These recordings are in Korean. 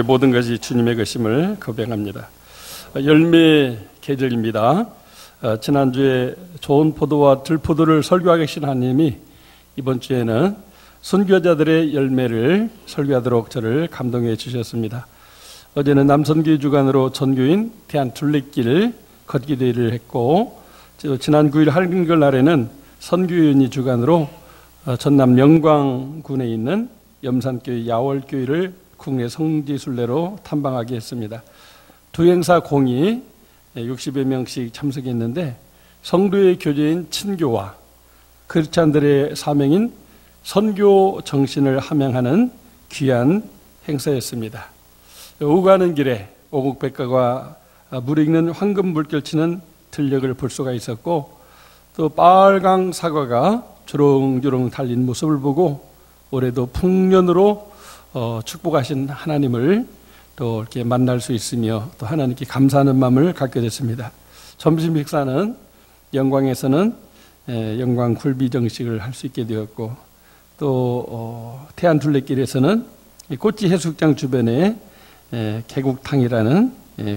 모든 것이 주님의 것임을 고백합니다. 열매 계절입니다. 지난주에 좋은 포도와 들포도를 설교하게 하신 하나님이 이번 주에는 선교자들의 열매를 설교하도록 저를 감동해 주셨습니다. 어제는 남선교회 주관으로 전교인 대한둘레길 걷기 대회를 했고, 지난 9일 한글날에는 선교인이 주관으로 전남 영광군에 있는 염산교회 야월교회를 국내 성지순례로 탐방하게 했습니다. 두 행사 공이 60여 명씩 참석했는데, 성도의 교제인 친교와 크리스찬들의 사명인 선교 정신을 함양하는 귀한 행사였습니다. 오고 가는 길에 오곡백과가 무르익는 황금 물결치는 들녘을 볼 수가 있었고, 또 빨강 사과가 주렁주렁 달린 모습을 보고 올해도 풍년으로 축복하신 하나님을 또 이렇게 만날 수 있으며 또 하나님께 감사하는 마음을 갖게 됐습니다. 점심 식사는 영광에서는 영광 굴비 정식을 할 수 있게 되었고, 또 태안 둘레길에서는 꽃지 해수욕장 주변에 개국탕이라는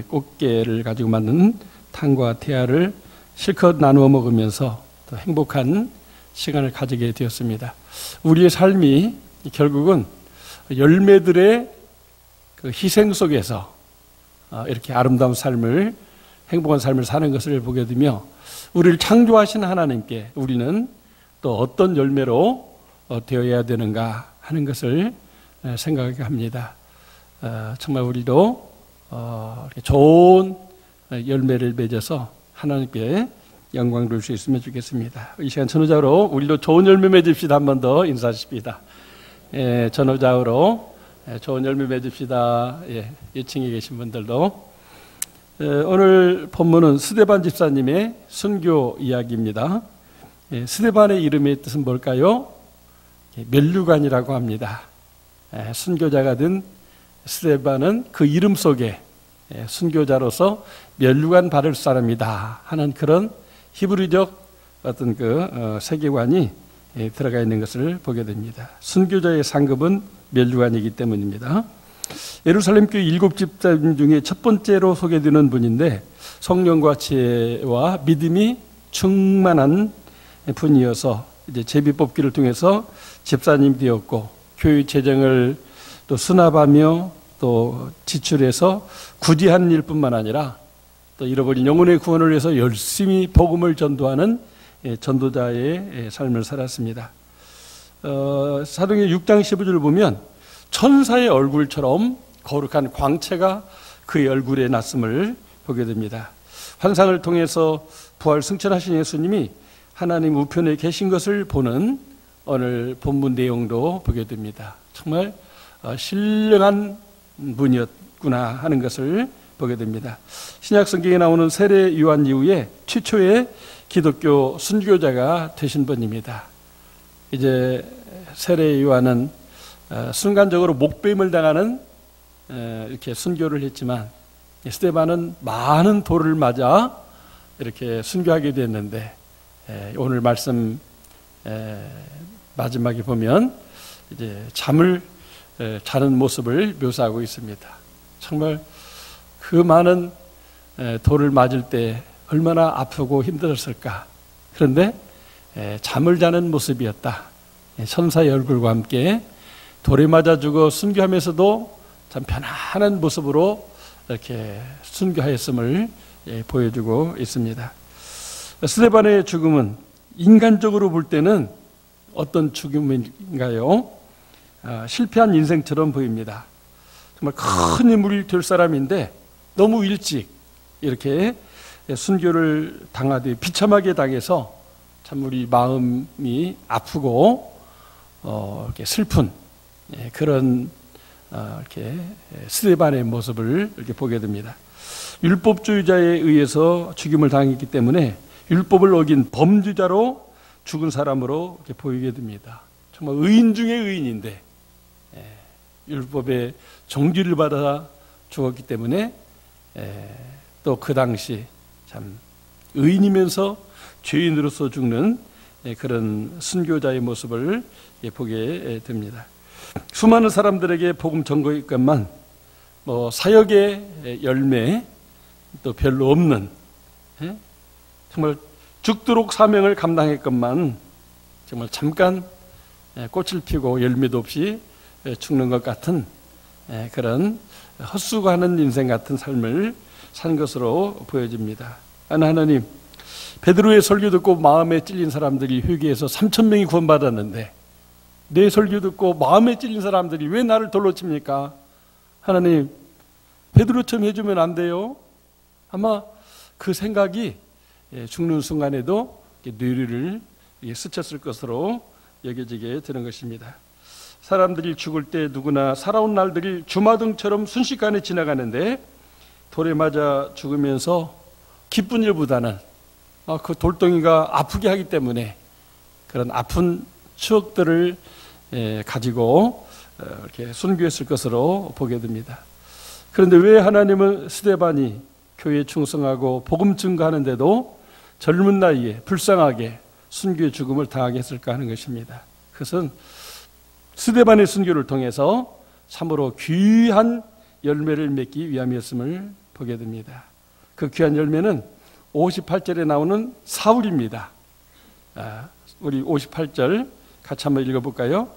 꽃게를 가지고 만든 탕과 태아를 실컷 나누어 먹으면서 또 행복한 시간을 가지게 되었습니다. 우리의 삶이 결국은 열매들의 그 희생 속에서 이렇게 아름다운 삶을, 행복한 삶을 사는 것을 보게 되며, 우리를 창조하신 하나님께 우리는 또 어떤 열매로 되어야 되는가 하는 것을 생각하게 합니다. 정말 우리도 좋은 열매를 맺어서 하나님께 영광 돌 수 있으면 좋겠습니다. 이 시간 전후자로 우리도 좋은 열매 맺읍시다. 한 번 더 인사하십시다. 전후자로 좋은 열매 맺읍시다. 2층에 계신 분들도. 오늘 본문은 스데반 집사님의 순교 이야기입니다. 스데반의 이름의 뜻은 뭘까요? 면류관이라고 합니다. 순교자가 된 스데반은 그 이름 속에 순교자로서 면류관 바를 사람이다 하는 그런 히브리적 어떤 그 세계관이 들어가 있는 것을 보게 됩니다. 순교자의 상급은 면류관이기 때문입니다. 예루살렘 교회 7집사님 중에 첫 번째로 소개되는 분인데, 성령과 지혜와 믿음이 충만한 분이어서 이제 제비 뽑기를 통해서 집사님이 되었고, 교회 재정을 또 수납하며 또 지출해서 굳이 하는 일뿐만 아니라 또 잃어버린 영혼의 구원을 위해서 열심히 복음을 전도하는 전도자의 삶을 살았습니다. 사도행전 6장 15절을 보면 천사의 얼굴처럼 거룩한 광채가 그의 얼굴에 났음을 보게 됩니다. 환상을 통해서 부활 승천하신 예수님이 하나님 우편에 계신 것을 보는 오늘 본문 내용도 보게 됩니다. 정말 신령한 분이었구나 하는 것을 보게 됩니다. 신약 성경에 나오는 세례 요한 이후에 최초의 기독교 순교자가 되신 분입니다. 이제 세례 요한은 순간적으로 목배임을 당하는 이렇게 순교를 했지만, 스데반은 많은 돌을 맞아 이렇게 순교하게 됐는데, 오늘 말씀 마지막에 보면 이제 잠을 자는 모습을 묘사하고 있습니다. 정말 그 많은 돌을 맞을 때 얼마나 아프고 힘들었을까. 그런데 잠을 자는 모습이었다. 천사의 얼굴과 함께 돌에 맞아 죽어 순교하면서도 참 편안한 모습으로 이렇게 순교하였음을 보여주고 있습니다. 스데반의 죽음은 인간적으로 볼 때는 어떤 죽음인가요? 실패한 인생처럼 보입니다. 정말 큰 인물이 될 사람인데 너무 일찍 이렇게 순교를 당하되 비참하게 당해서 참 우리 마음이 아프고 이렇게 슬픈 그런 이렇게 스데반의 모습을 이렇게 보게 됩니다. 율법주의자에 의해서 죽임을 당했기 때문에 율법을 어긴 범죄자로 죽은 사람으로 이렇게 보이게 됩니다. 정말 의인 중에 의인인데 율법의 정죄를 받아 죽었기 때문에 또 그 당시 참 의인이면서 죄인으로서 죽는 그런 순교자의 모습을 보게 됩니다. 수많은 사람들에게 복음 전거했건만 뭐 사역의 열매 또 별로 없는, 정말 죽도록 사명을 감당했건만 정말 잠깐 꽃을 피고 열매도 없이 죽는 것 같은 그런 헛수고하는 인생 같은 삶을 산 것으로 보여집니다. 하나님, 베드로의 설교 듣고 마음에 찔린 사람들이 회개해서 3,000명이 구원받았는데 내 설교 듣고 마음에 찔린 사람들이 왜 나를 돌로 칩니까? 하나님, 베드로처럼 해주면 안 돼요? 아마 그 생각이 죽는 순간에도 뇌리를 스쳤을 것으로 여겨지게 되는 것입니다. 사람들이 죽을 때 누구나 살아온 날들이 주마등처럼 순식간에 지나가는데 돌에 맞아 죽으면서 기쁜 일보다는 그 돌덩이가 아프게 하기 때문에 그런 아픈 추억들을 가지고 이렇게 순교했을 것으로 보게 됩니다. 그런데 왜 하나님은 스데반이 교회에 충성하고 복음 증거하는데도 젊은 나이에 불쌍하게 순교의 죽음을 당하게 했을까 하는 것입니다. 그것은 스데반의 순교를 통해서 참으로 귀한 열매를 맺기 위함이었음을 보게 됩니다. 그 귀한 열매는 58절에 나오는 사울입니다. 우리 58절 같이 한번 읽어볼까요?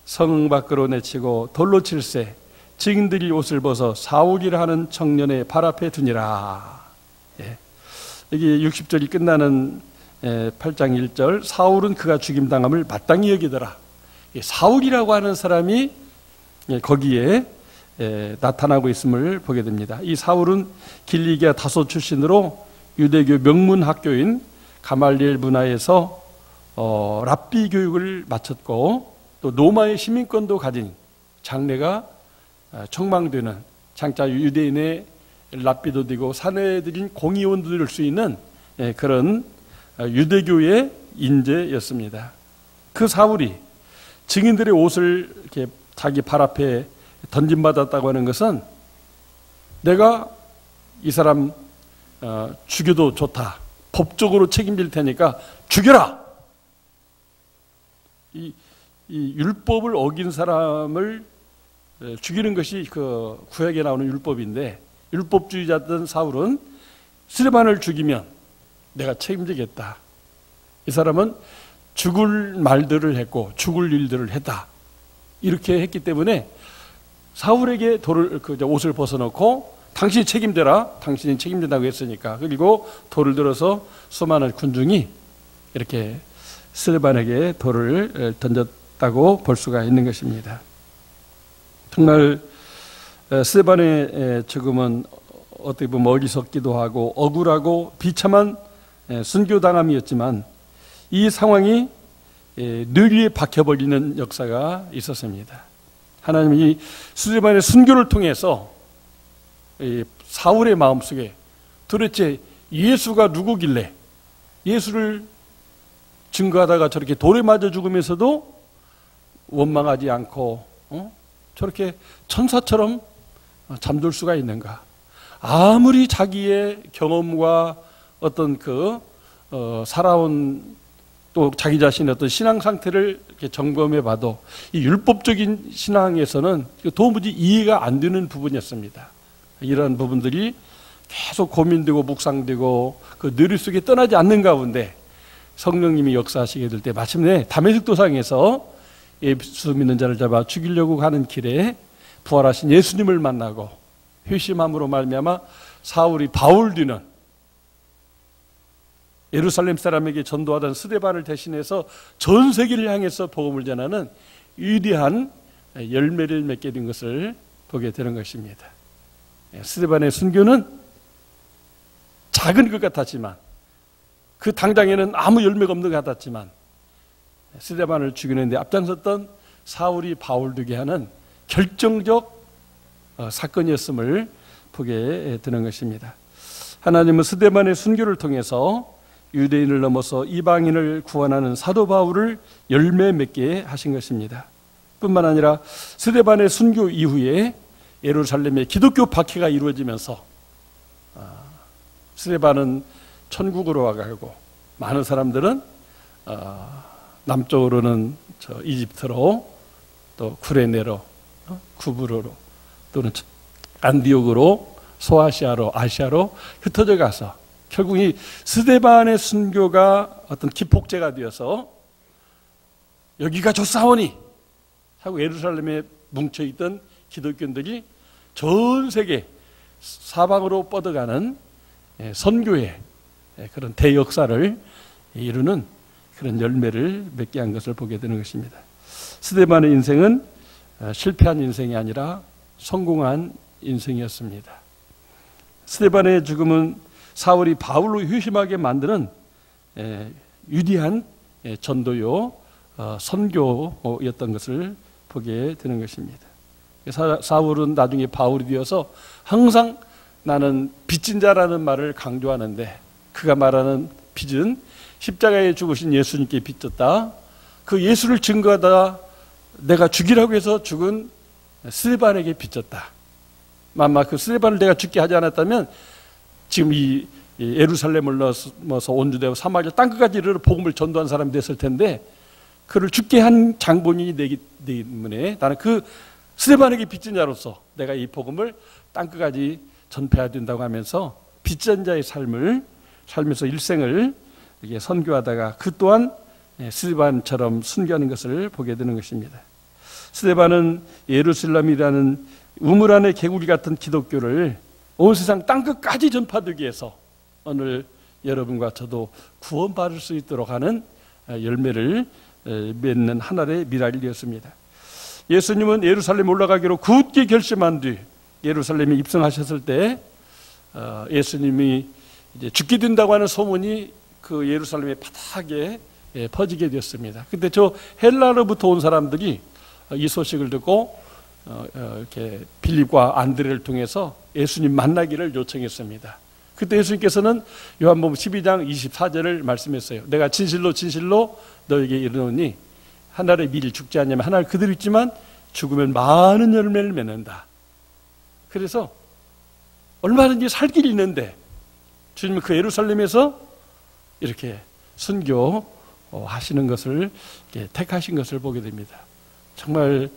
성 밖으로 내치고 돌로 칠세 증인들이 옷을 벗어 사울이라 하는 청년의 발 앞에 두니라. 여기 60절이 끝나는 8장 1절, 사울은 그가 죽임당함을 마땅히 여기더라. 사울이라고 하는 사람이 거기에 나타나고 있음을 보게 됩니다. 이 사울은 길리기아 다소 출신으로 유대교 명문 학교인 가말리엘 문화에서 랍비 교육을 마쳤고 또 로마의 시민권도 가진 장래가 촉망되는 장차 유대인의 랍비도 되고 사내들인 공의원도 될 수 있는 그런 유대교의 인재였습니다. 그 사울이 증인들의 옷을 이렇게 자기 발 앞에 던짐받았다고 하는 것은 내가 이 사람 죽여도 좋다, 법적으로 책임질 테니까 죽여라. 이 율법을 어긴 사람을 죽이는 것이 그 구약에 나오는 율법인데, 율법주의자던 사울은 스데반을 죽이면 내가 책임지겠다. 이 사람은 죽을 말들을 했고 죽을 일들을 했다. 이렇게 했기 때문에 사울에게 옷을 벗어놓고 당신이 책임져라. 당신이 책임진다고 했으니까. 그리고 돌을 들어서 수많은 군중이 이렇게 스데반에게 돌을 던졌다고 볼 수가 있는 것입니다. 정말 스데반의 죽음은 어떻게 보면 어리석기도 하고 억울하고 비참한 순교당함이었지만 이 상황이 뇌리에 박혀버리는 역사가 있었습니다. 하나님이 이 스데반의 순교를 통해서 사울의 마음속에 도대체 예수가 누구길래 예수를 증거하다가 저렇게 돌에 맞아 죽으면서도 원망하지 않고 저렇게 천사처럼 잠들 수가 있는가? 아무리 자기의 경험과 어떤 살아온 또 자기 자신의 어떤 신앙 상태를 이렇게 점검해 봐도 이 율법적인 신앙에서는 도무지 이해가 안 되는 부분이었습니다. 이런 부분들이 계속 고민되고 묵상되고 그 뇌리 속에 떠나지 않는 가운데 성령님이 역사하시게 될 때 마침내 다메섹 도상에서 예수 믿는 자를 잡아 죽이려고 하는 길에 부활하신 예수님을 만나고 회심함으로 말미암아 사울이 바울 뒤는 예루살렘 사람에게 전도하던 스데반을 대신해서 전 세계를 향해서 복음을 전하는 위대한 열매를 맺게 된 것을 보게 되는 것입니다. 스데반의 순교는 작은 것 같았지만 그 당장에는 아무 열매가 없는 것 같았지만 스데반을 죽이는 데 앞장섰던 사울이 바울 되게 하는 결정적 사건이었음을 보게 되는 것입니다. 하나님은 스데반의 순교를 통해서 유대인을 넘어서 이방인을 구원하는 사도 바울을 열매 맺게 하신 것입니다. 뿐만 아니라 스데반의 순교 이후에 예루살렘에 기독교 박해가 이루어지면서 스데반은 천국으로 와가고 많은 사람들은 남쪽으로는 이집트로 또 구레네로, 구브로로 또는 안디옥으로 소아시아로 아시아로 흩어져 가서 결국 이 스데반의 순교가 어떤 기폭제가 되어서 여기가 좋사오니 하고 예루살렘에 뭉쳐있던 기독교인들이 전 세계 사방으로 뻗어가는 선교의 그런 대역사를 이루는 그런 열매를 맺게 한 것을 보게 되는 것입니다. 스데반의 인생은 실패한 인생이 아니라 성공한 인생이었습니다. 스데반의 죽음은 사울이 바울로 휴심하게 만드는 위대한 전도요 선교였던 것을 보게 되는 것입니다. 사울은 나중에 바울이 되어서 항상 나는 빚진 자라는 말을 강조하는데, 그가 말하는 빚은 십자가에 죽으신 예수님께 빚졌다. 그 예수를 증거하다 내가 죽이라고 해서 죽은 스데반에게 빚졌다. 아마 그 스데반을 내가 죽게 하지 않았다면 지금 이 예루살렘을 넘어서 온 유대와 사마리아 땅끝까지 이르러 복음을 전도한 사람이 됐을 텐데, 그를 죽게 한 장본인이 되기 때문에 나는 그 스데반에게 빚진 자로서 내가 이 복음을 땅끝까지 전폐해야 된다고 하면서 빚진 자의 삶을 살면서 일생을 이렇게 선교하다가 그 또한 스데반처럼 순교하는 것을 보게 되는 것입니다. 스데반은 예루살렘이라는 우물 안의 개구리 같은 기독교를 온 세상 땅끝까지 전파되기 위해서 오늘 여러분과 저도 구원받을 수 있도록 하는 열매를 맺는 하나의 미랄이 되었습니다. 예수님은 예루살렘 올라가기로 굳게 결심한 뒤 예루살렘에 입성하셨을 때 예수님이 이제 죽게 된다고 하는 소문이 그 예루살렘의 바닥에 퍼지게 되었습니다. 근데 저 헬라로부터 온 사람들이 이 소식을 듣고 이렇게 빌립과 안드레를 통해서 예수님 만나기를 요청했습니다. 그때 예수님께서는 요한복음 12장 24절을 말씀했어요. 내가 진실로 진실로 너에게 이르노니 한 알의 밀이 죽지 않냐면 한 알 그대로 있지만 죽으면 많은 열매를 맺는다. 그래서 얼마든지 살 길이 있는데 주님은 그 예루살렘에서 이렇게 순교 하시는 것을 택하신 것을 보게 됩니다. 정말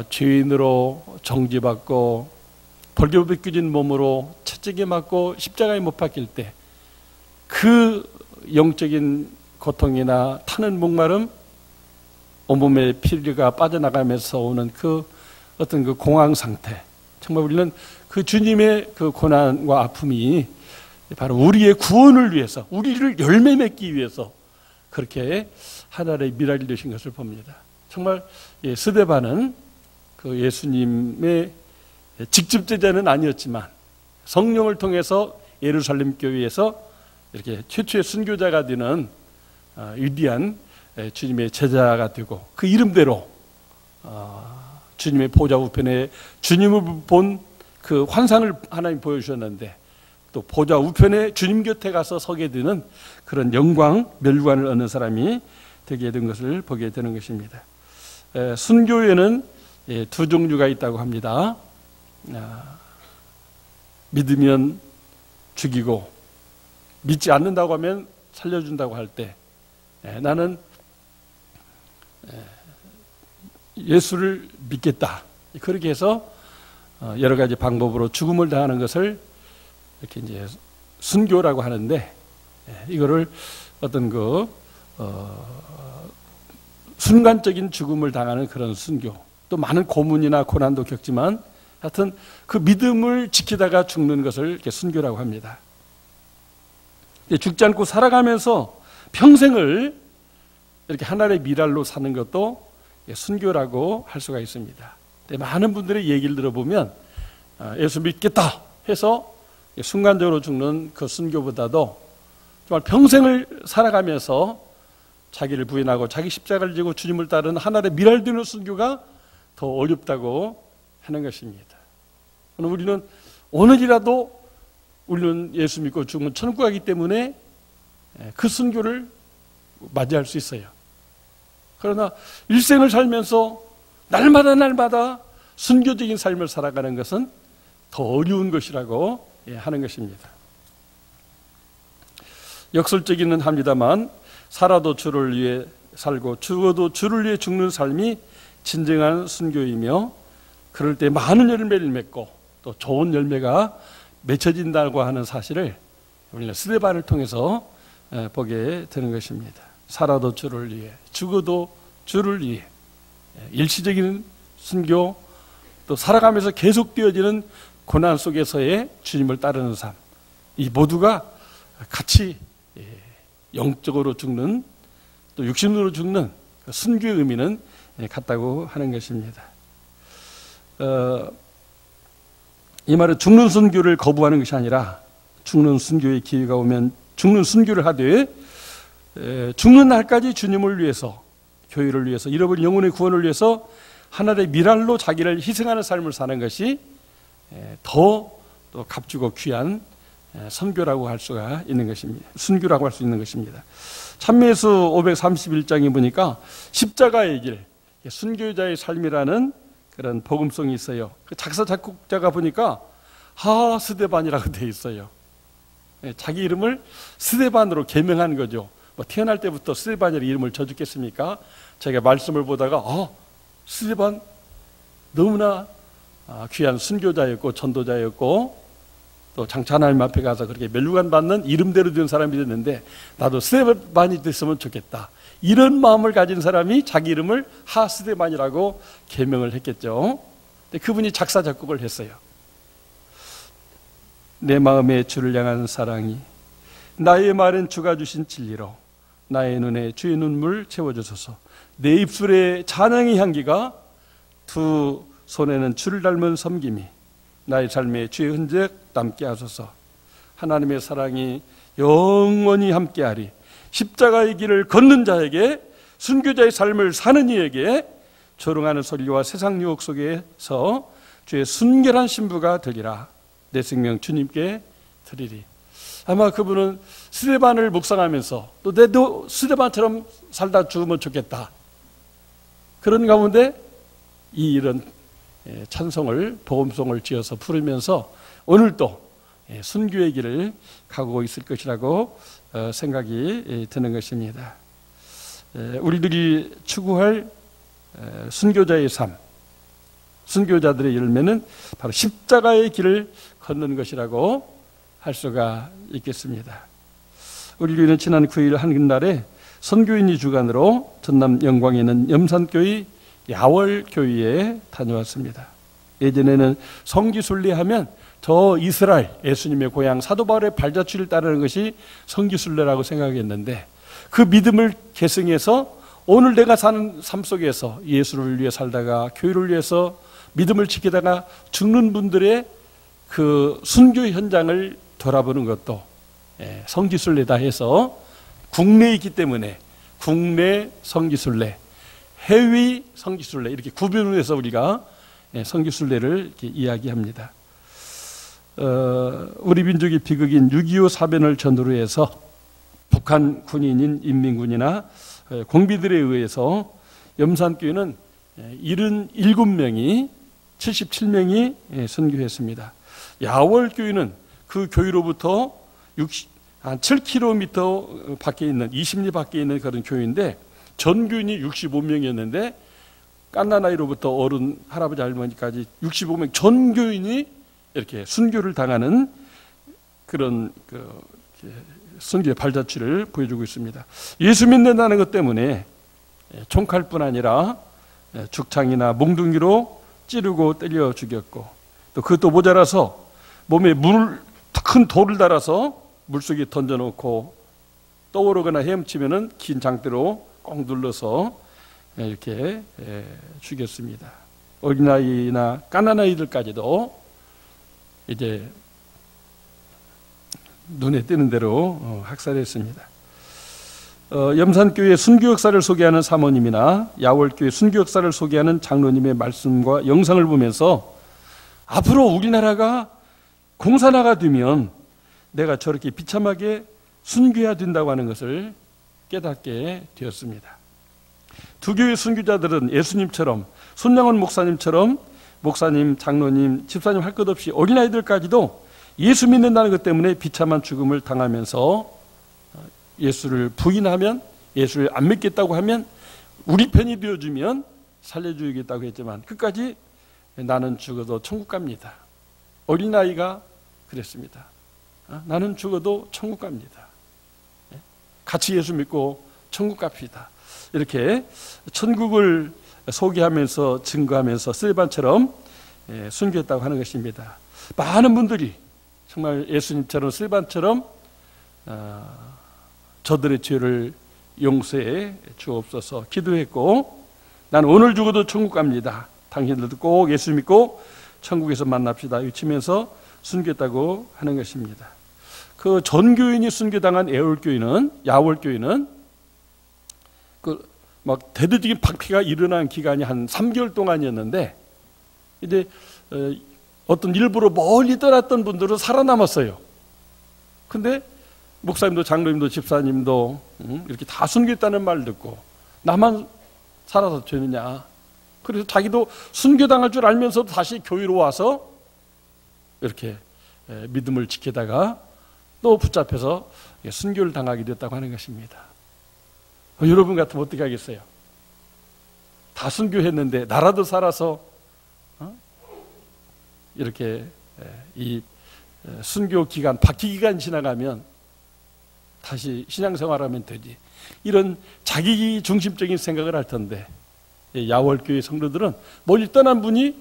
죄인으로 정죄받고 벌교벗겨진 몸으로 채찍에 맞고 십자가에 못 박힐 때 그 영적인 고통이나 타는 목마름, 온몸에 피가 빠져나가면서 오는 그 어떤 그 공황 상태, 정말 우리는 그 주님의 그 고난과 아픔이 바로 우리의 구원을 위해서, 우리를 열매 맺기 위해서 그렇게 하나의 미랄이 되신 것을 봅니다. 정말 스데반은 그 예수님의 직접 제자는 아니었지만 성령을 통해서 예루살렘 교회에서 이렇게 최초의 순교자가 되는 위대한 주님의 제자가 되고, 그 이름대로 주님의 보좌 우편에 주님을 본 그 환상을 하나님 보여주셨는데, 또 보좌 우편에 주님 곁에 가서 서게 되는 그런 영광, 멸관을 얻는 사람이 되게 된 것을 보게 되는 것입니다. 순교에는 두 종류가 있다고 합니다. 믿으면 죽이고 믿지 않는다고 하면 살려준다고 할 때 나는 예수를 믿겠다. 그렇게 해서 여러 가지 방법으로 죽음을 당하는 것을 이렇게 이제 순교라고 하는데, 이거를 어떤 순간적인 죽음을 당하는 그런 순교, 또 많은 고문이나 고난도 겪지만 하여튼 그 믿음을 지키다가 죽는 것을 이렇게 순교라고 합니다. 죽지 않고 살아가면서 평생을 이렇게 하나의 미랄로 사는 것도 순교라고 할 수가 있습니다. 많은 분들의 얘기를 들어보면 예수 믿겠다 해서 순간적으로 죽는 그 순교보다도 정말 평생을 살아가면서 자기를 부인하고 자기 십자가를 지고 주님을 따르는 하나의 미랄되는 순교가 더 어렵다고 하는 것입니다. 우리는 오늘이라도 우리는 예수 믿고 죽으면 천국 가기 때문에 그 순교를 맞이할 수 있어요. 그러나 일생을 살면서 날마다 순교적인 삶을 살아가는 것은 더 어려운 것이라고 하는 것입니다. 역설적이긴 합니다만 살아도 주를 위해 살고 죽어도 주를 위해 죽는 삶이 진정한 순교이며, 그럴 때 많은 열매를 맺고 또 좋은 열매가 맺혀진다고 하는 사실을 우리는 스데반을 통해서 보게 되는 것입니다. 살아도 주를 위해, 죽어도 주를 위해, 일시적인 순교, 또 살아가면서 계속되어지는 고난 속에서의 주님을 따르는 삶, 이 모두가 같이 영적으로 죽는, 또 육신으로 죽는 순교의 의미는 같다고 하는 것입니다. 이 말은 죽는 순교를 거부하는 것이 아니라 죽는 순교의 기회가 오면 죽는 순교를 하되 죽는 날까지 주님을 위해서, 교회를 위해서, 잃어버린 영혼의 구원을 위해서 하나님의 미랄로 자기를 희생하는 삶을 사는 것이 더 또 값주고 귀한 선교라고 할 수가 있는 것입니다. 순교라고 할 수 있는 것입니다. 찬미예수 531장에 보니까 십자가의 길, 순교자의 삶이라는 그런 복음성이 있어요. 그 작사 작곡자가 보니까 스데반이라고 되어 있어요. 자기 이름을 스데반으로 개명한 거죠. 뭐 태어날 때부터 스데반이라는 이름을 져줬겠습니까? 자기가 말씀을 보다가 스데반 너무나 귀한 순교자였고 전도자였고 또 장차 하나님 앞에 가서 그렇게 멸류관 받는 이름대로 된 사람이 됐는데 나도 스데반이 됐으면 좋겠다. 이런 마음을 가진 사람이 자기 이름을 스데반이라고 개명을 했겠죠. 근데 그분이 작사 작곡을 했어요. 내 마음에 주를 향한 사랑이, 나의 말은 주가 주신 진리로 나의 눈에 주의 눈물 채워주소서. 내 입술에 찬양의 향기가, 두 손에는 주를 닮은 섬김이, 나의 삶에 주의 흔적 남게 하소서. 하나님의 사랑이 영원히 함께하리. 십자가의 길을 걷는 자에게, 순교자의 삶을 사는 이에게 조롱하는 소리와 세상 유혹 속에서 주의 순결한 신부가 되리라. 내 생명 주님께 드리리. 아마 그분은 스데반을 묵상하면서 또 내도 스데반처럼 살다 죽으면 좋겠다. 그런 가운데 이런 찬송을, 복음송을 지어서 부르면서 오늘도 순교의 길을 가고 있을 것이라고 생각이 드는 것입니다. 우리들이 추구할 순교자의 삶, 순교자들의 열매는 바로 십자가의 길을 걷는 것이라고 할 수가 있겠습니다. 우리 교회는 지난 9일 한글날에 선교인이 주관으로 전남 영광에 있는 염산교회 야월교회에 다녀왔습니다. 예전에는 성지순례하면 저 이스라엘, 예수님의 고향 사도 바울의 발자취를 따르는 것이 성지순례라고 생각했는데 그 믿음을 계승해서 오늘 내가 사는 삶 속에서 예수를 위해 살다가 교회를 위해서 믿음을 지키다가 죽는 분들의 그 순교 현장을 돌아보는 것도 성지순례다 해서 국내에 있기 때문에 국내 성지순례, 해외 성지순례 이렇게 구분을 해서 우리가 성지순례를 이렇게 이야기합니다. 우리 민족의 비극인 6.25 사변을 전후로 해서 북한 군인인 인민군이나 공비들에 의해서 염산교회는 77명이 77명이 선교했습니다. 야월교회는 그 교회로부터 한 7km 밖에 있는 20리 밖에 있는 그런 교회인데 전교인이 65명이었는데 깐나나이로부터 어른 할아버지 할머니까지 65명 전교인이 이렇게 순교를 당하는 그런 순교의 발자취를 보여주고 있습니다. 예수 믿는다는 것 때문에 총칼뿐 아니라 죽창이나 몽둥이로 찌르고 때려 죽였고 또 그것도 모자라서 몸에 큰 돌을 달아서 물속에 던져놓고 떠오르거나 헤엄치면은 긴 장대로 꼭 눌러서 이렇게 죽였습니다. 어린아이나 깐난아이들까지도 이제 눈에 띄는 대로 학살했습니다. 염산교회 순교 역사를 소개하는 사모님이나 야월교회 순교 역사를 소개하는 장로님의 말씀과 영상을 보면서 앞으로 우리나라가 공산화가 되면 내가 저렇게 비참하게 순교해야 된다고 하는 것을 깨닫게 되었습니다. 두 교회 순교자들은 예수님처럼 손양원 목사님처럼 목사님, 장로님, 집사님 할 것 없이 어린아이들까지도 예수 믿는다는 것 때문에 비참한 죽음을 당하면서 예수를 부인하면 예수를 안 믿겠다고 하면 우리 편이 되어주면 살려주겠다고 했지만 끝까지 나는 죽어도 천국 갑니다. 어린아이가 그랬습니다. 나는 죽어도 천국 갑니다. 같이 예수 믿고 천국 갑시다. 이렇게 천국을 소개하면서 증거하면서 스데반처럼 순교했다고 하는 것입니다. 많은 분들이 정말 예수님처럼 스데반처럼 저들의 죄를 용서해 주옵소서 기도했고, 나는 오늘 죽어도 천국 갑니다. 당신들도 꼭 예수 믿고 천국에서 만납시다 외치면서 순교했다고 하는 것입니다. 그 전교인이 순교당한 야월교회는 막 대대적인 박해가 일어난 기간이 한 3개월 동안이었는데, 이제 어떤 일부러 멀리 떠났던 분들은 살아남았어요. 근데 목사님도 장로님도 집사님도 이렇게 다 순교했다는 말을 듣고 나만 살아서 되느냐. 그래서 자기도 순교당할 줄 알면서도 다시 교회로 와서 이렇게 믿음을 지키다가 또 붙잡혀서 순교를 당하게 됐다고 하는 것입니다. 여러분 같으면 어떻게 하겠어요? 다 순교했는데 나라도 살아서 이렇게 이 순교 기간, 박해 기간 지나가면 다시 신앙생활하면 되지. 이런 자기 중심적인 생각을 할 텐데, 야월교회 성도들은 멀리 떠난 분이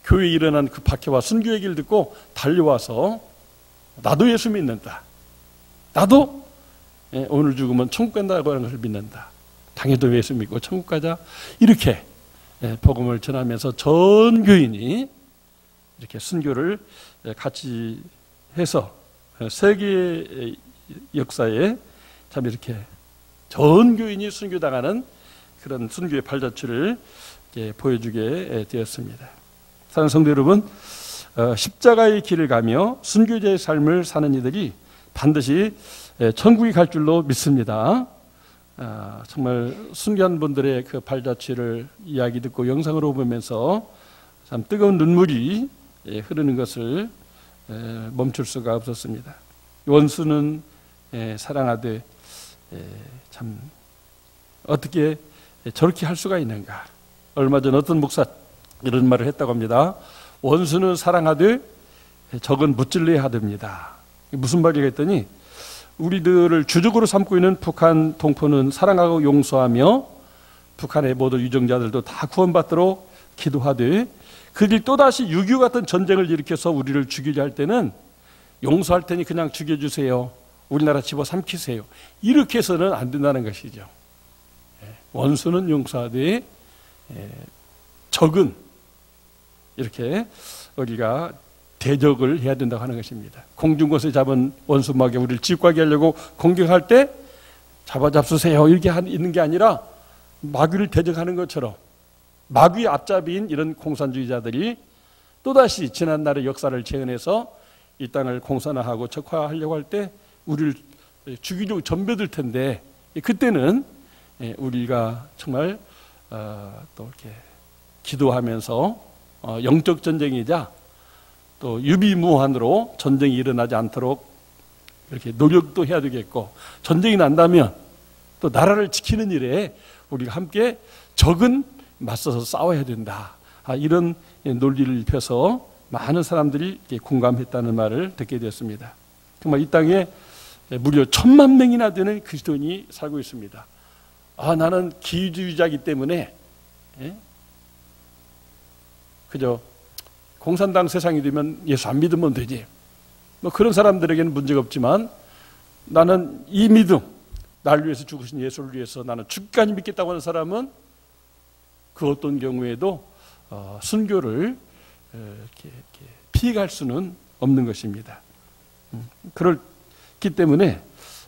교회에 일어난 그 박해와 순교 얘기를 듣고 달려와서 나도 예수 믿는다. 나도 오늘 죽으면 천국 간다고 하는 것을 믿는다. 당연히 예수 믿고 천국 가자. 이렇게 복음을 전하면서 전 교인이 이렇게 순교를 같이 해서 세계 역사에 참 이렇게 전 교인이 순교당하는 그런 순교의 발자취를 보여주게 되었습니다. 사랑하는 성도 여러분, 십자가의 길을 가며 순교자의 삶을 사는 이들이 반드시 천국에 갈 줄로 믿습니다. 정말 순교한 분들의 그 발자취를 이야기 듣고 영상으로 보면서 참 뜨거운 눈물이 흐르는 것을 멈출 수가 없었습니다. 원수는 사랑하되 참 어떻게 저렇게 할 수가 있는가. 얼마 전 어떤 목사 이런 말을 했다고 합니다. 원수는 사랑하되 적은 무찔러야 하됩니다. 무슨 말이가 했더니, 우리들을 주적으로 삼고 있는 북한 동포는 사랑하고 용서하며 북한의 모든 유정자들도 다 구원받도록 기도하되, 그들이 또다시 6.25 같은 전쟁을 일으켜서 우리를 죽이려 할 때는 용서할 테니 그냥 죽여주세요. 우리나라 집어삼키세요. 이렇게 해서는 안 된다는 것이죠. 원수는 용서하되 적은 이렇게 우리가 대적을 해야 된다고 하는 것입니다. 공중곳에 잡은 원수 마귀 우리를 짓밟게 하려고 공격할 때 잡아잡수세요 이렇게 있는 게 아니라 마귀를 대적하는 것처럼 마귀의 앞잡이인 이런 공산주의자들이 또다시 지난날의 역사를 재현해서 이 땅을 공산화하고 적화하려고 할 때 우리를 죽이려고 전벼들 텐데, 그때는 우리가 정말 또 이렇게 기도하면서 영적 전쟁이자 또 유비무환으로 전쟁이 일어나지 않도록 이렇게 노력도 해야 되겠고, 전쟁이 난다면 또 나라를 지키는 일에 우리가 함께 적은 맞서서 싸워야 된다. 이런 논리를 펴서 많은 사람들이 공감했다는 말을 듣게 되었습니다. 정말 이 땅에 무려 1000만 명이나 되는 그리스도인이 살고 있습니다. 나는 기회주의자이기 때문에 그저 공산당 세상이 되면 예수 안 믿으면 되지. 뭐 그런 사람들에게는 문제가 없지만, 나는 이 믿음, 나를 위해서 죽으신 예수를 위해서 나는 죽기까지 믿겠다고 하는 사람은 그 어떤 경우에도 순교를 이렇게 피해갈 수는 없는 것입니다. 그렇기 때문에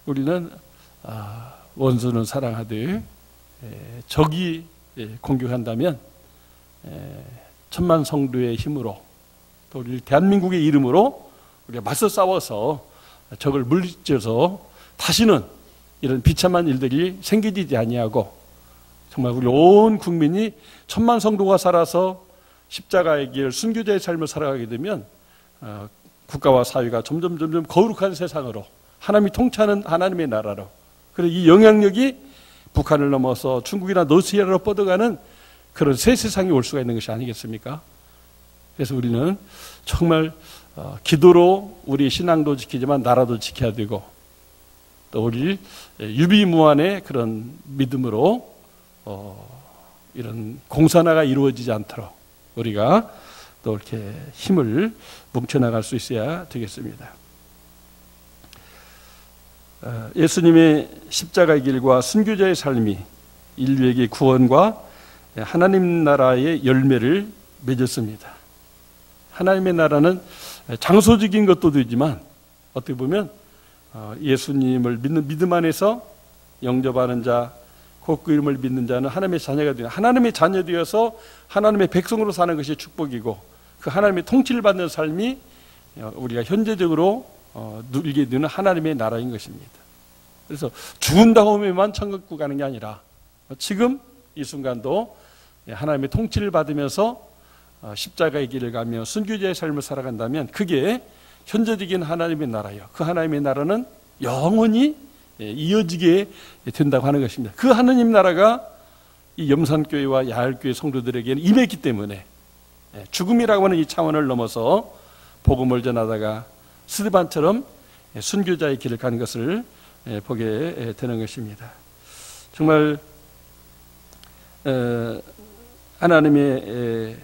우리는 원수는 사랑하되 적이 공격한다면 1000만 성도의 힘으로 또 우리 대한민국의 이름으로 우리가 맞서 싸워서 적을 물리쳐서 다시는 이런 비참한 일들이 생기지 아니하고, 정말 우리 온 국민이 1000만 성도가 살아서 십자가의 길 순교자의 삶을 살아가게 되면 국가와 사회가 점점 거룩한 세상으로, 하나님이 통치하는 하나님의 나라로, 그리고 이 영향력이 북한을 넘어서 중국이나 러시아로 뻗어가는 그런 새 세상이 올 수가 있는 것이 아니겠습니까? 그래서 우리는 정말 기도로 우리 신앙도 지키지만 나라도 지켜야 되고, 또 우리 유비무환의 그런 믿음으로 이런 공산화가 이루어지지 않도록 우리가 또 이렇게 힘을 뭉쳐나갈 수 있어야 되겠습니다. 예수님의 십자가의 길과 순교자의 삶이 인류에게 구원과 하나님 나라의 열매를 맺었습니다. 하나님의 나라는 장소적인 것도 되지만 어떻게 보면 예수님을 믿는 믿음 안에서 영접하는 자, 곧 그 이름을 믿는 자는 하나님의 자녀가 되는, 하나님의 자녀 되어서 하나님의 백성으로 사는 것이 축복이고, 그 하나님의 통치를 받는 삶이 우리가 현재적으로 누리게 되는 하나님의 나라인 것입니다. 그래서 죽은 다음에만 천국 가는 게 아니라 지금 이 순간도 하나님의 통치를 받으면서 십자가의 길을 가며 순교자의 삶을 살아간다면 그게 현재적인 하나님의 나라예요. 그 하나님의 나라는 영원히 이어지게 된다고 하는 것입니다. 그 하나님 나라가 이 염산교회와 야알교회 성도들에게는 임했기 때문에 죽음이라고 하는 이 차원을 넘어서 복음을 전하다가 스데반처럼 순교자의 길을 간 것을 보게 되는 것입니다. 정말 하나님의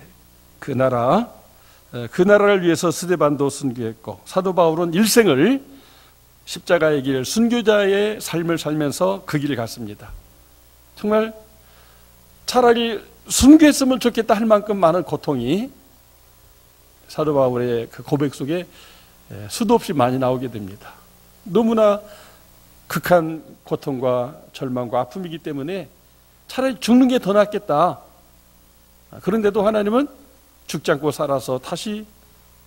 그 나라를 위해서 스데반도 순교했고, 사도 바울은 일생을 십자가의 길, 순교자의 삶을 살면서 그 길을 갔습니다. 정말 차라리 순교했으면 좋겠다 할 만큼 많은 고통이 사도 바울의 그 고백 속에 수도 없이 많이 나오게 됩니다. 너무나 극한 고통과 절망과 아픔이기 때문에 차라리 죽는 게 더 낫겠다. 그런데도 하나님은 죽지 않고 살아서 다시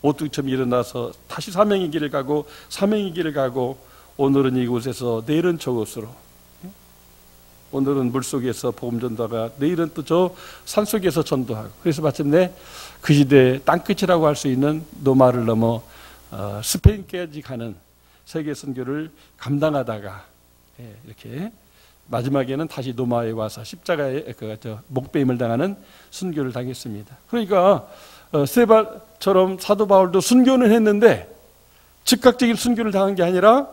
오뚝처럼 일어나서 다시 사명의 길을 가고, 사명의 길을 가고, 오늘은 이곳에서 내일은 저곳으로, 오늘은 물속에서 복음 전도하다가 내일은 또 저 산속에서 전도하고, 그래서 마침내 그 시대의 땅끝이라고 할 수 있는 노마를 넘어 스페인까지 가는 세계 선교를 감당하다가 이렇게 마지막에는 다시 노마에 와서 십자가에 목배임을 당하는 순교를 당했습니다. 그러니까 스데반처럼 사도 바울도 순교는 했는데 즉각적인 순교를 당한 게 아니라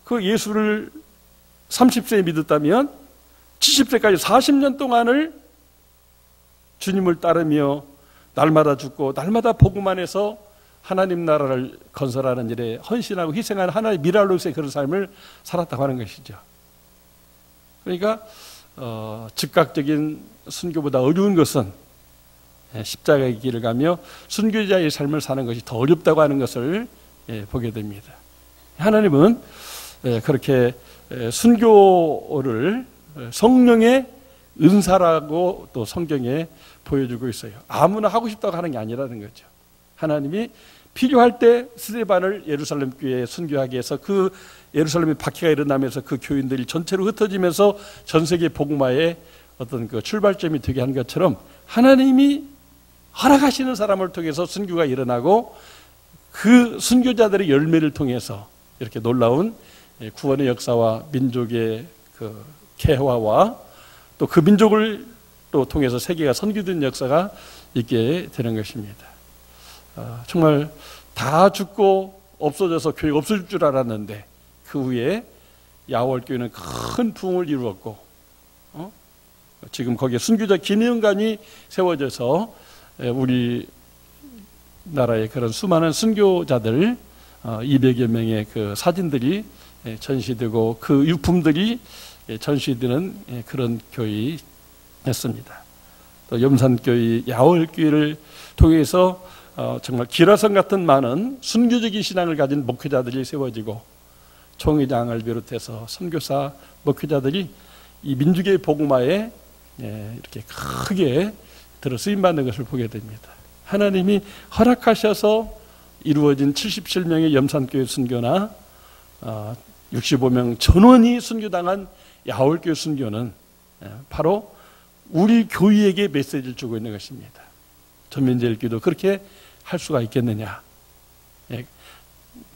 그 예수를 30세에 믿었다면 70세까지 40년 동안을 주님을 따르며 날마다 죽고 날마다 복음 안에서 하나님 나라를 건설하는 일에 헌신하고 희생하는 하나의 미랄로서의 그런 삶을 살았다고 하는 것이죠. 그러니까 즉각적인 순교보다 어려운 것은 십자가의 길을 가며 순교자의 삶을 사는 것이 더 어렵다고 하는 것을 보게 됩니다. 하나님은 그렇게 순교를 성령의 은사라고 또 성경에 보여주고 있어요. 아무나 하고 싶다고 하는 게 아니라는 거죠. 하나님이 필요할 때 스데반을 예루살렘 교회에 순교하게 해서 그 예루살렘에 박해가 일어나면서 그 교인들이 전체로 흩어지면서 전 세계 복음화의 어떤 그 출발점이 되게 한 것처럼 하나님이 허락하시는 사람을 통해서 순교가 일어나고 그 순교자들의 열매를 통해서 이렇게 놀라운 구원의 역사와 민족의 그 개화와 또 그 민족을 또 통해서 세계가 선교된 역사가 있게 되는 것입니다. 정말 다 죽고 없어져서 교회가 없어질 줄 알았는데 그 후에 야월교회는 큰 부흥을 이루었고 지금 거기에 순교자 기념관이 세워져서 우리 나라의 그런 수많은 순교자들 200여 명의 그 사진들이 전시되고 그 유품들이 전시되는 그런 교회였습니다. 또 염산교회, 야월교회를 통해서 정말 기라성 같은 많은 순교적인 신앙을 가진 목회자들이 세워지고 총회장을 비롯해서 선교사 목회자들이 이 민족의 복음화에 이렇게 크게 들어 쓰임받는 것을 보게 됩니다. 하나님이 허락하셔서 이루어진 77명의 염산교회 순교나 65명 전원이 순교당한 야월교회 순교는 바로 우리 교회에게 메시지를 주고 있는 것입니다. 전민재일교도 그렇게 할 수가 있겠느냐.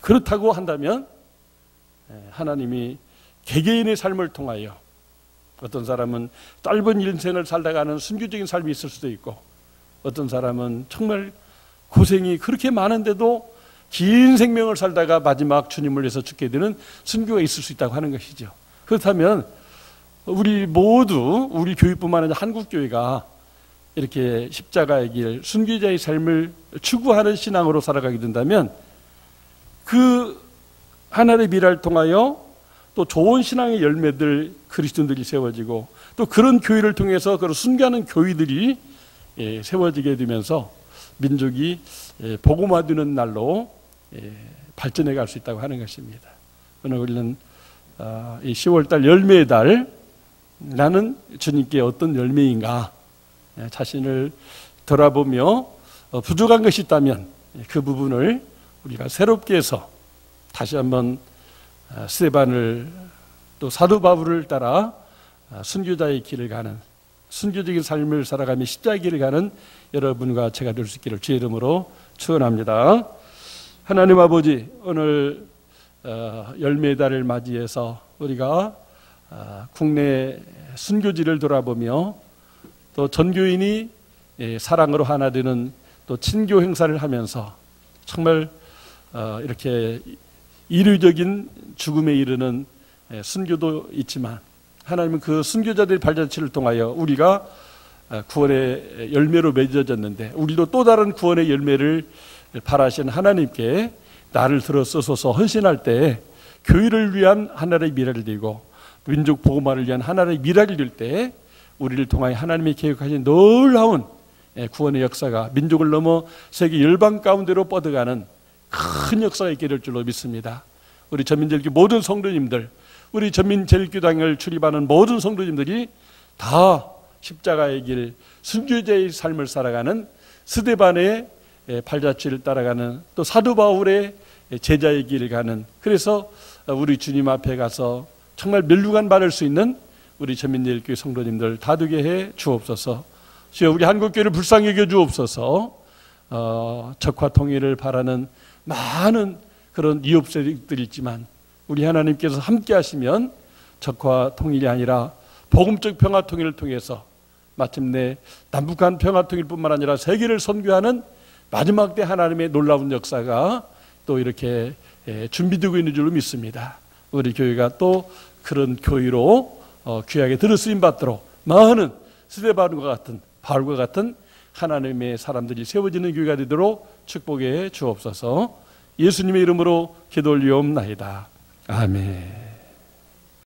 그렇다고 한다면 하나님이 개개인의 삶을 통하여 어떤 사람은 짧은 인생을 살다가는 순교적인 삶이 있을 수도 있고 어떤 사람은 정말 고생이 그렇게 많은데도 긴 생명을 살다가 마지막 주님을 위해서 죽게 되는 순교가 있을 수 있다고 하는 것이죠. 그렇다면 우리 모두, 우리 교회뿐만 아니라 한국교회가 이렇게 십자가의 길, 순교자의 삶을 추구하는 신앙으로 살아가게 된다면 그 하나님의 미래를 통하여 또 좋은 신앙의 열매들, 그리스도인들이 세워지고 또 그런 교회를 통해서 그런 순교하는 교회들이 세워지게 되면서 민족이 복음화되는 날로 발전해 갈 수 있다고 하는 것입니다. 오늘 우리는 이 10월달 열매의 달, 나는 주님께 어떤 열매인가 자신을 돌아보며 부족한 것이 있다면 그 부분을 우리가 새롭게 해서 다시 한번 스데반을 또 사도 바울을 따라 순교자의 길을 가는, 순교적인 삶을 살아가며 십자가의 길을 가는 여러분과 제가 될 수 있기를 주의 이름으로 축원합니다. 하나님 아버지, 오늘 열매의 달을 맞이해서 우리가 국내 순교지를 돌아보며 또 전교인이 사랑으로 하나 되는 또 친교 행사를 하면서 정말 이렇게 이류적인 죽음에 이르는 순교도 있지만 하나님은 그 순교자들의 발자취를 통하여 우리가 구원의 열매로 맺어졌는데 우리도 또 다른 구원의 열매를 바라시는 하나님께 나를 들어 쓰소서 헌신할 때 교회를 위한 하나님의 미래를 드리고 민족 복음화를 위한 하나님의 미래를 드릴 때 우리를 통하여 하나님이 계획하신 놀라운 구원의 역사가 민족을 넘어 세계 열방 가운데로 뻗어가는 큰 역사가 있게 될 줄로 믿습니다. 우리 전민제일교 모든 성도님들, 우리 전민제일교당을 출입하는 모든 성도님들이 다 십자가의 길, 순교자의 삶을 살아가는 스데반의 발자취를 따라가는 또 사도 바울의 제자의 길을 가는, 그래서 우리 주님 앞에 가서 정말 멸류관 바를 수 있는 우리 전민제일교회 성도님들 다 되게 해 주옵소서. 주여, 우리 한국교회를 불쌍히 여겨 주옵소서. 적화 통일을 바라는 많은 그런 이웃 세력들이 있지만 우리 하나님께서 함께 하시면 적화 통일이 아니라 복음적 평화 통일을 통해서 마침내 남북한 평화 통일뿐만 아니라 세계를 선교하는 마지막 때 하나님의 놀라운 역사가 또 이렇게 준비되고 있는 줄로 믿습니다. 우리 교회가 또 그런 교회로 귀하게 들어 쓰임 받도록 많은 스데반과 같은, 바울과 같은 하나님의 사람들이 세워지는 교회가 되도록 축복해 주옵소서. 예수님의 이름으로 기도 올리옵나이다. 아멘.